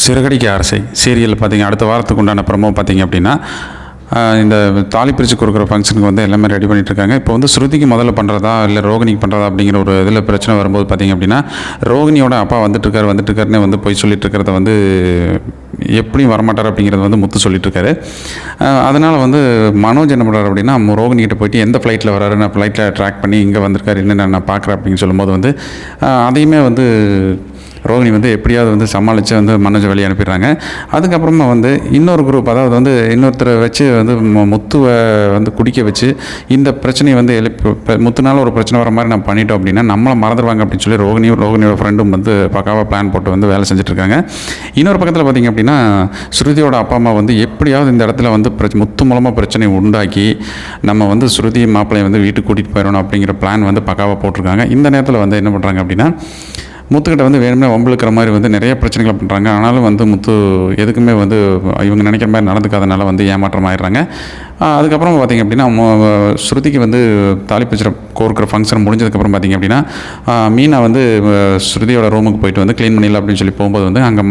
சிறகடிக்க ஆசை சீரியல் பார்த்திங்க அடுத்த வாரத்துக்கு உண்டான ப்ரமோ பார்த்திங்க அப்படின்னா இந்த தாலி பிரித்து கொடுக்குற ஃபங்க்ஷனுக்கு வந்து எல்லாமே ரெடி பண்ணிகிட்ருக்காங்க. இப்போ வந்து ஸ்ருதிக்கு முதல்ல பண்ணுறதா இல்லை ரோகிணிக்கு பண்ணுறதா அப்படிங்கிற ஒரு இதில் பிரச்சனை வரும்போது பார்த்திங்க அப்படின்னா ரோகிணியோட அப்பா வந்துட்டுருக்காருன்னு வந்து போய் சொல்லிட்டு இருக்கிறத வந்து எப்படியும் வரமாட்டார் அப்படிங்கிறது வந்து முத்து சொல்லிட்டுருக்காரு. அதனால் வந்து மனோஜ் என்ன பண்ணுறாரு அப்படின்னா ரோகிணிகிட்ட போயிட்டு எந்த ஃப்ளைட்டில் வராரு, நான் ஃப்ளைட்டில் ட்ராக் பண்ணி இங்கே வந்திருக்காரு என்ன நான் பார்க்குறேன் அப்படின்னு சொல்லும்போது வந்து அதையுமே வந்து ரோகிணி வந்து எப்படியாவது வந்து சமாளித்து வந்து மனோஜை வெளியே அனுப்பிடுறாங்க. அதுக்கப்புறமா வந்து இன்னொரு குரூப், அதாவது வந்து இன்னொருத்தரை வச்சு வந்து முத்துவை வந்து குடிக்க வச்சு இந்த பிரச்சனையை வந்து முத்துனால ஒரு பிரச்சனை வர மாதிரி நம்ம பண்ணிட்டோம் அப்படின்னா நம்மளை மறந்துடுவாங்க அப்படின்னு சொல்லி ரோகிணியோட ஃப்ரெண்டும் வந்து பக்காவாக பிளான் போட்டு வந்து வேலை செஞ்சுட்ருக்காங்க. இன்னொரு பக்கத்தில் பார்த்திங்க அப்படின்னா ஸ்ருதியோட அப்பா அம்மா வந்து எப்படியாவது இந்த இடத்துல வந்து முத்து மூலமாக பிரச்சனை உண்டாக்கி நம்ம வந்து ஸ்ருதி மாப்பிள்ளையை வந்து வீட்டுக்கு கூட்டிகிட்டு போயிடணும் அப்படிங்கிற பிளான் வந்து பக்காவாக போட்டிருக்காங்க. இந்த நேரத்தில் வந்து என்ன பண்ணுறாங்க அப்படின்னா முத்துக்கிட்ட வந்து வேணும்னே வம்பிழுக்கிற மாதிரி வந்து நிறைய பிரச்சனைகளை பண்ணுறாங்க. ஆனாலும் வந்து முத்து எதுக்குமே வந்து இவங்க நினைக்கிற மாதிரி நடந்துக்காதனால வந்து ஏமாற்றம் ஆயிடுறாங்க. அதுக்கப்புறம் பார்த்திங்க அப்படின்னா ஸ்ருதிக்கு வந்து தாலி பிரிச்சு கோர்க்கிற ஃபங்க்ஷன் முடிஞ்சதுக்கப்புறம் பார்த்திங்க அப்படின்னா மீனா வந்து ஸ்ருதியோட ரூமுக்கு போயிட்டு வந்து க்ளீன் பண்ணிடலாம் அப்படின்னு சொல்லி போகும்போது வந்து அங்கே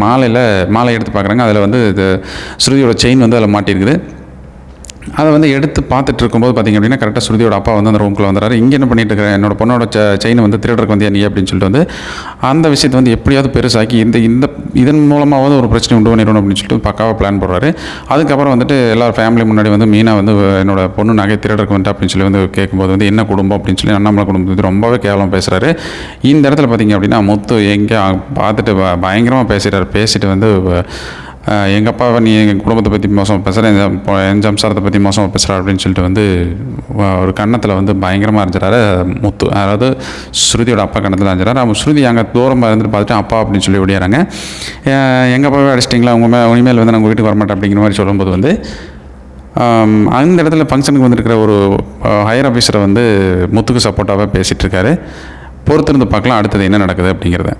மாலை எடுத்து பார்க்குறாங்க. அதில் வந்து ஸ்ருதியோட செயின் வந்து அதில் மாட்டியிருக்குது. அதை வந்து எடுத்து பார்த்துட்டு இருக்கும்போது பார்த்திங்க அப்படின்னா கரெக்டாக ஸ்ருதியோட அப்பா வந்து அந்த ரூமுக்குள்ளே வந்துறாரு. இங்கே என்ன பண்ணிட்டு இருக்கிறேன், என்னோட பொண்ணோட செயினை வந்து திருடுறக்கு வந்தியா நீ அப்படின்னு சொல்லிட்டு வந்து அந்த விஷயத்தை வந்து எப்படியாவது பெருசாக்கி இதன் மூலமாவது ஒரு பிரச்சனை உண்டு பண்ணிடணும் அப்படின்னு சொல்லிட்டு பக்காவாக பிளான் போடுறாரு. அதுக்கப்புறம் வந்துட்டு எல்லாரும் ஃபேமிலி முன்னாடி வந்து மீனா வந்து என்னோட பொண்ணு நகை திருடுறக்கு வந்துட்டு அப்படின்னு சொல்லி வந்து கேட்கும்போது வந்து என்ன குடும்பம் அப்படின்னு சொல்லி அண்ணாமலை குடும்பத்தை வந்து ரொம்பவே கேவலம் பேசுகிறாரு. இந்த இடத்துல பார்த்திங்க அப்படின்னா முத்து எங்கே பார்த்துட்டு பயங்கரமாக பேசிட்டு வந்து எங்கள் அப்பாவை நீ எங்கள் குடும்பத்தை பற்றி மோசமாக பேசுகிற, என் சம்சாரத்தை பற்றி மோசமாக பேசுகிற அப்படின்னு சொல்லிட்டு வந்து ஒரு கன்னத்தில் வந்து பயங்கரமாக இருந்துறாரு முத்து. அதாவது ஸ்ருதியோட அப்பா கன்னத்தில் இருந்துறாரு. அவங்க ஸ்ருதி அங்கே தூரமாக இருந்துட்டு பார்த்துட்டு அப்பா அப்படின்னு சொல்லி ஓடியாராங்க. எங்கள் அப்பாவே அடிச்சிட்டிங்களா, உண்மையில் வந்து நாங்கள் வீட்டுக்கு வரமாட்டேன் அப்படிங்கிற மாதிரி சொல்லும்போது வந்து அந்த இடத்துல ஃபங்க்ஷனுக்கு வந்துருக்கிற ஒரு ஹையர் ஆஃபீஸரை வந்து முத்துக்கு சப்போர்ட்டாகவே பேசிகிட்டு இருக்காரு. பொறுத்திருந்து பார்க்கலாம் அடுத்தது என்ன நடக்குது அப்படிங்கிறத.